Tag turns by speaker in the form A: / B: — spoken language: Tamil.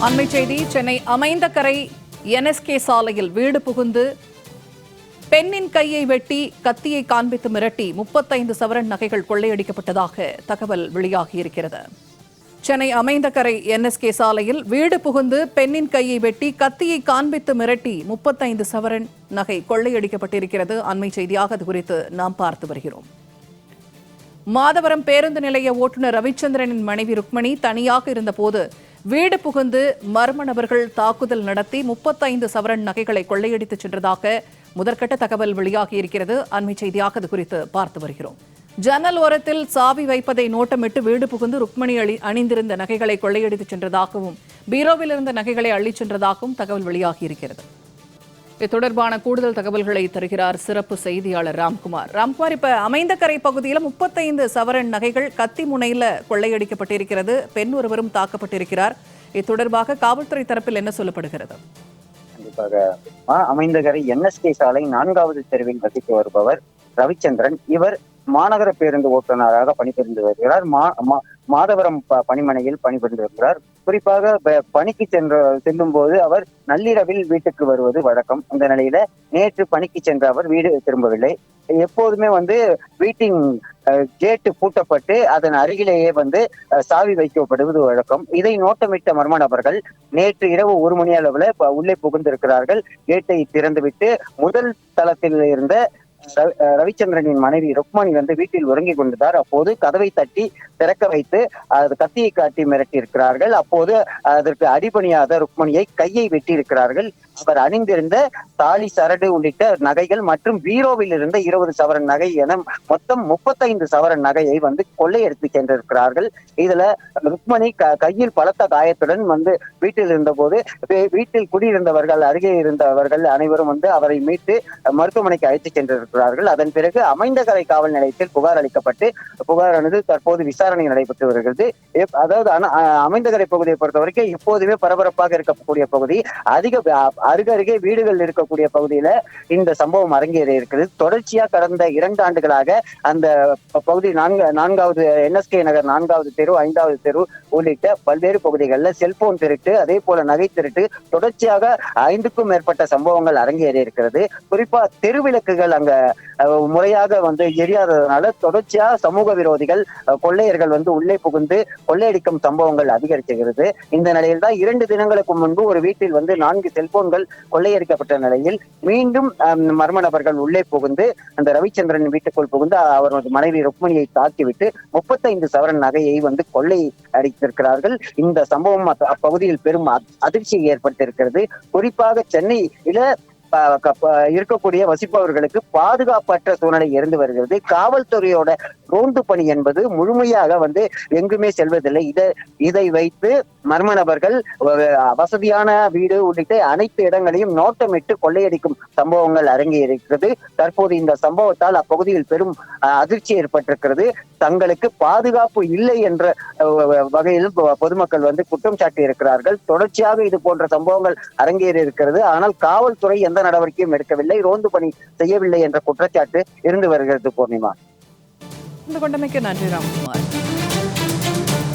A: அண்மை செய்தி. சென்னை அமைந்தகரை NSK சாலையில் வீடு புகுந்து பெண்ணின் கையை வெட்டி கத்தியை காண்பித்து மிரட்டி 35 சவரன் நகைகள் கொள்ளையடிக்கப்பட்டதாக தகவல் வெளியாகியிருக்கிறது. சென்னை அமைந்தகரை NSK சாலையில் வீடு புகுந்து பெண்ணின் கையை வெட்டி கத்தியை காண்பித்து மிரட்டி 35 சவரன் நகை கொள்ளையடிக்கப்பட்டிருக்கிறது. அண்மை செய்தியாக அது குறித்து நாம் பார்த்து வருகிறோம். மாதவரம் பேருந்து நிலைய ஓட்டுநர் ரவிச்சந்திரனின் மனைவி ருக்மணி தனியாக இருந்தபோது வீடு புகுந்து மர்ம நபர்கள் தாக்குதல் நடத்தி 35 சவரன் நகைகளை கொள்ளையடித்துச் சென்றதாக முதற்கட்ட தகவல் வெளியாகியிருக்கிறது. அண்மை செய்தியாக அது குறித்து பார்த்து வருகிறோம். ஜன்னல் ஓரத்தில் சாவி வைப்பதை நோட்டமிட்டு வீடு புகுந்து ருக்மணி அணிந்திருந்த நகைகளை கொள்ளையடித்துச் சென்றதாகவும் பீரோவில் இருந்த நகைகளை அள்ளிச் சென்றதாகவும் தகவல் வெளியாகியிருக்கிறது. இது தொடர்பான கூடுதல் தகவல்களை தருகிறார் சிறப்பு செய்தியாளர் ராம்குமார். இப்ப அமைந்தகரை பகுதியில் 35 சவரன் நகைகள் கத்தி முனையில கொள்ளையடிக்கப்பட்டிருக்கிறது. பெண் ஒருவரும் தாக்கப்பட்டிருக்கிறார். இது தொடர்பாக காவல்துறை தரப்பில் என்ன சொல்லப்படுகிறது?
B: கண்டிப்பாக அமைந்தகரை NSK சாலை 4வது தெருவில் வசித்து வருபவர் ரவிச்சந்திரன். இவர் மாநகர பேருந்து ஓட்டுநராக பணிபுரிந்து வருகிறார். மாதவரம் பணிமனையில் பணிபுரிந்து வருகிறார். குறிப்பாக பணிக்கு செல்லும் போது அவர் நள்ளிரவில் வீட்டுக்கு வருவது வழக்கம். இந்த நிலையில நேற்று பணிக்கு சென்ற அவர் வீடு திரும்பவில்லை. எப்போதுமே வீட்டின் கேட்டு பூட்டப்பட்டு அதன் அருகிலேயே சாவி வைக்கப்படுவது வழக்கம். இதை நோட்டமிட்ட மர்ம நபர்கள் நேற்று இரவு 1 மணி அளவுல உள்ளே புகுந்திருக்கிறார்கள். கேட்டை திறந்துவிட்டு முதல் தளத்தில் இருந்த ரவிச்சந்திரனின் மனைவி ருக்மணி வீட்டில் உறங்கிக் கொண்டிருந்தார். அப்போது கதவை தட்டி திறக்க வைத்து கத்தியை காட்டி மிரட்டி இருக்கிறார்கள். அப்போது அதற்கு அடிபணியாத ருக்மணியை கையை வெட்டி இருக்கிறார்கள். அவர் அணிந்திருந்த தாலி, சரடு உள்ளிட்ட நகைகள் மற்றும் பீரோவில் இருந்த 20 சவரன் நகை என மொத்தம் 35 சவரன் நகையை கொள்ளையடித்து சென்றிருக்கிறார்கள். இதுல ருக்மணி கையில் பலத்த காயத்துடன் வீட்டில் இருந்த போது வீட்டில் குடியிருந்தவர்கள், அருகே இருந்தவர்கள் அனைவரும் அவரை மீட்டு மருத்துவமனைக்கு அழைத்து சென்றிருக்கிறார்கள். அதன் பிறகு அமைந்தகரை காவல் நிலையத்தில் புகார் அளிக்கப்பட்டு புகாரானது தற்போது விசாரணை நடைபெற்று வருகிறது. அதாவது அமைந்தகரை பகுதியை பொறுத்த வரைக்கும் எப்போதுமே பரபரப்பாக இருக்கக்கூடிய பகுதி. அருகருகே வீடுகள் இருக்கக்கூடிய பகுதியில இந்த சம்பவம் அரங்கேறி இருக்கிறது. தொடர்ச்சியா கடந்த 2 ஆண்டுகளாக அந்த பகுதி 4வது NSK நகர் 4வது தெரு, 5வது தெரு உள்ளிட்ட பல்வேறு பகுதிகளில் செல்போன் திருட்டு, அதே போல நகை திருட்டு தொடர்ச்சியாக 5க்கும் மேற்பட்ட சம்பவங்கள் அரங்கேறி இருக்கிறது. குறிப்பா தெருவிளக்குகள் அங்க முறையாக எரியாததுனால தொடர்ச்சியா சமூக விரோதிகள், கொள்ளையர்கள் உள்ளே புகுந்து கொள்ளையடிக்கும் சம்பவங்கள் அதிகரிக்கிறது. இந்த நிலையில் தான் 2 தினங்களுக்கு முன்பு ஒரு வீட்டில் 4 செல்போன்கள் கொள்ளையடிக்கப்பட்ட நிலையில் மீண்டும் மர்ம நபர்கள் உள்ளே புகுந்து அந்த ரவிச்சந்திரன் வீட்டுக்குள் புகுந்து அவரது மனைவி ருக்மணியை தாக்கிவிட்டு 35 சவரன் நகையை கொள்ளை அடித்திருக்கிறார்கள். இந்த சம்பவம் அப்பகுதியில் பெரும் அதிர்ச்சியை ஏற்படுத்தியிருக்கிறது. குறிப்பாக சென்னையில இருக்கக்கூடிய வசிப்பவர்களுக்கு பாதுகாப்பற்ற சூழ்நிலை இருந்து வருகிறது. காவல்துறையோட ரோந்து பணி என்பது முழுமையாக எங்குமே செல்வதில்லை. இதை வைத்து மர்ம நபர்கள் வசதியான வீடு உள்ளிட்ட அனைத்து இடங்களையும் நோட்டமிட்டு கொள்ளையடிக்கும் சம்பவங்கள் அரங்கேறியிருக்கிறது. தற்போது இந்த சம்பவத்தால் அப்பகுதியில் பெரும் அதிர்ச்சி ஏற்பட்டிருக்கிறது. தங்களுக்கு பாதுகாப்பு இல்லை என்ற வகையில் பொதுமக்கள் குற்றம் சாட்டி இருக்கிறார்கள். தொடர்ச்சியாக இது போன்ற சம்பவங்கள் அரங்கேறி இருக்கிறது. ஆனால் காவல்துறை எந்த நடவடிக்கையும் எடுக்கவில்லை, ரோந்து பணி செய்யவில்லை என்ற குற்றச்சாட்டு இருந்து வருகிறது. பூர்ணிமா,
A: இந்த கொண்டமைக்கு நன்றி ராம்குமார்.